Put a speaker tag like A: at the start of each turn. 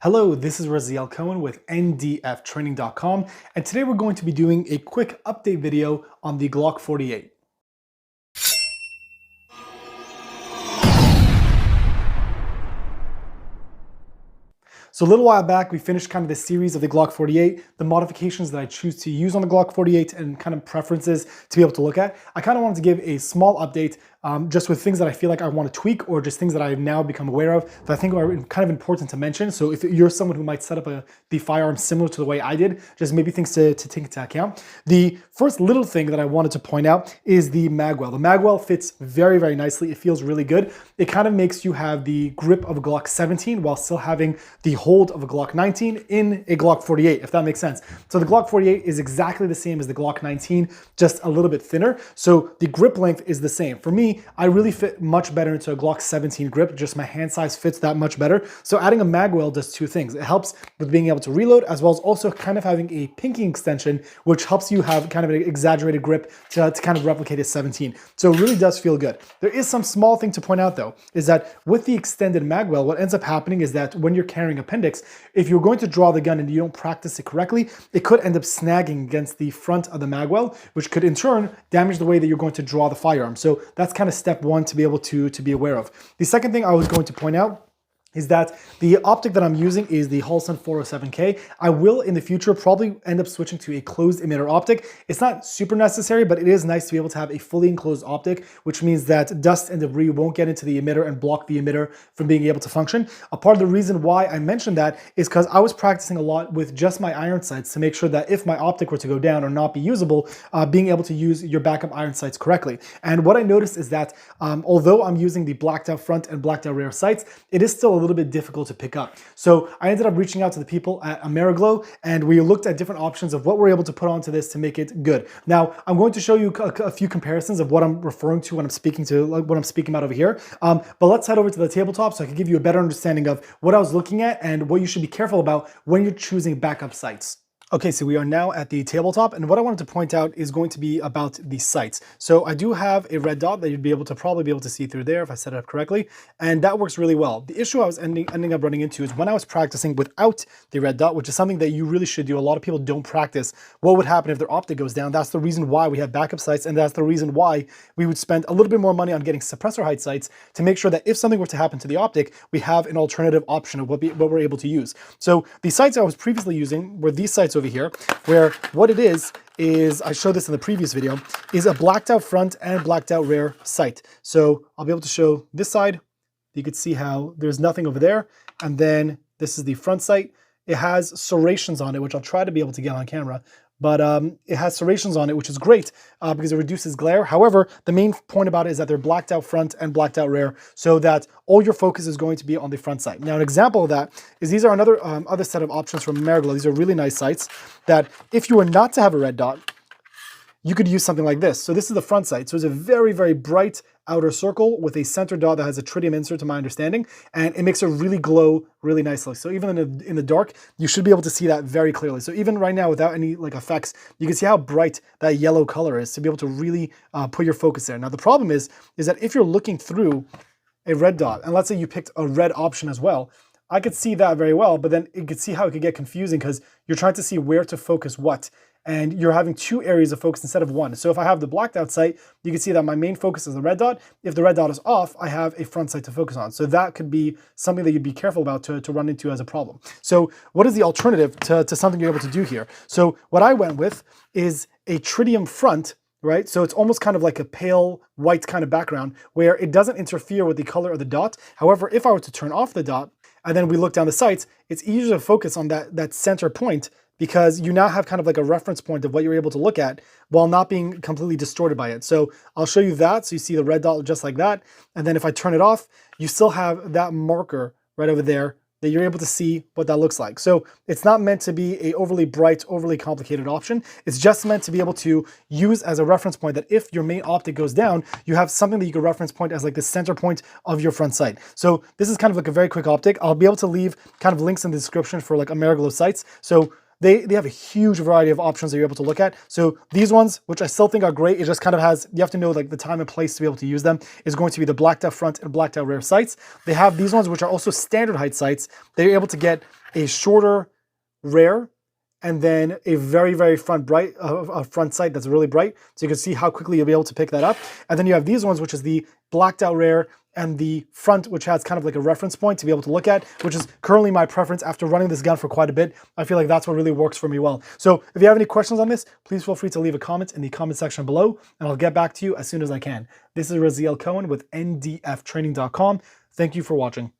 A: Hello, this is Raziel Cohen with ndftraining.com, and today we're going to be doing a quick update video on the Glock 48. So a little while back, we finished kind of the series of the Glock 48, the modifications that I choose to use on the Glock 48 and kind of preferences to be able to look at. I kind of wanted to give a small update just with things that I feel like I want to tweak or just things that I've now become aware of that I think are kind of important to mention. So if you're someone who might set up the firearm similar to the way I did, just maybe things to take into account. The first little thing that I wanted to point out is the magwell. The magwell fits very, very nicely. It feels really good. It kind of makes you have the grip of a Glock 17 while still having the hold of a Glock 19 in a Glock 48, if that makes sense. So the Glock 48 is exactly the same as the Glock 19, just a little bit thinner. So the grip length is the same. For me, I really fit much better into a Glock 17 grip. Just my hand size fits that much better. So adding a magwell does two things. It helps with being able to reload, as well as also kind of having a pinky extension, which helps you have kind of an exaggerated grip to kind of replicate a 17. So it really does feel good. There is some small thing to point out though, is that with the extended magwell, what ends up happening is that when you're carrying appendix, if you're going to draw the gun and you don't practice it correctly, it could end up snagging against the front of the magwell, which could in turn damage the way that you're going to draw the firearm. So that's kind of step one to be able to be aware of. The second thing I was going to point out is that the optic that I'm using is the Halcyon 407K. I will in the future probably end up switching to a closed emitter optic. It's not super necessary, but it is nice to be able to have a fully enclosed optic, which means that dust and debris won't get into the emitter and block the emitter from being able to function. A part of the reason why I mentioned that is because I was practicing a lot with just my iron sights to make sure that if my optic were to go down or not be usable, being able to use your backup iron sights correctly. And what I noticed is that although I'm using the blacked out front and blacked out rear sights, it is still a little bit difficult to pick up. So I ended up reaching out to the people at Ameriglo, and we looked at different options of what we're able to put onto this to make it good. Now, I'm going to show you a few comparisons of what I'm referring to when I'm speaking about over here. But let's head over to the tabletop so I can give you a better understanding of what I was looking at and what you should be careful about when you're choosing backup sights. Okay, so we are now at the tabletop, and what I wanted to point out is going to be about the sights. So I do have a red dot that you'd be able to probably be able to see through there if I set it up correctly, and that works really well. The issue I was ending up running into is when I was practicing without the red dot, which is something that you really should do. A lot of people don't practice what would happen if their optic goes down. That's the reason why we have backup sights, and that's the reason why we would spend a little bit more money on getting suppressor height sights to make sure that if something were to happen to the optic, we have an alternative option of what we're able to use. So the sights I was previously using were these sights over here, where what it is I showed this in the previous video, is a blacked out front and blacked out rear sight. So I'll be able to show this side. You could see how there's nothing over there. And then this is the front sight. It has serrations on it, which I'll try to be able to get on camera. But it has serrations on it, which is great because it reduces glare. However, the main point about it is that they're blacked out front and blacked out rear, so that all your focus is going to be on the front sight. Now, an example of that is these are another other set of options from Ameriglo. These are really nice sights that if you were not to have a red dot, you could use something like this. So this is the front sight. So it's a very, very bright outer circle with a center dot that has a tritium insert, to my understanding, and it makes it really glow really nicely. So even in the dark, you should be able to see that very clearly. So even right now, without any like effects, you can see how bright that yellow color is to be able to really put your focus there. Now the problem is that if you're looking through a red dot, and let's say you picked a red option as well, I could see that very well, but then you could see how it could get confusing because you're trying to see where to focus what. And you're having two areas of focus instead of one. So if I have the blacked out sight, you can see that my main focus is the red dot. If the red dot is off, I have a front sight to focus on. So that could be something that you'd be careful about to run into as a problem. So what is the alternative to something you're able to do here? So what I went with is a tritium front, right? So it's almost kind of like a pale white kind of background where it doesn't interfere with the color of the dot. However, if I were to turn off the dot and then we look down the sights, it's easier to focus on that center point, because you now have kind of like a reference point of what you're able to look at while not being completely distorted by it. So I'll show you that. So you see the red dot just like that. And then if I turn it off, you still have that marker right over there that you're able to see what that looks like. So it's not meant to be a overly bright, overly complicated option. It's just meant to be able to use as a reference point that if your main optic goes down, you have something that you can reference point as like the center point of your front sight. So this is kind of like a very quick optic. I'll be able to leave kind of links in the description for like Ameriglo sights. So they have a huge variety of options that you're able to look at. So these ones, which I still think are great, it just kind of has, you have to know like the time and place to be able to use them, is going to be the blacked out front and blacked out rear sights. They have these ones, which are also standard height sights. They're able to get a shorter rear, and then a very, very front sight that's really bright. So you can see how quickly you'll be able to pick that up. And then you have these ones, which is the blacked out rear and the front, which has kind of like a reference point to be able to look at, which is currently my preference after running this gun for quite a bit. I feel like that's what really works for me well. So if you have any questions on this, please feel free to leave a comment in the comment section below, and I'll get back to you as soon as I can. This is Raziel Cohen with ndftraining.com. Thank you for watching.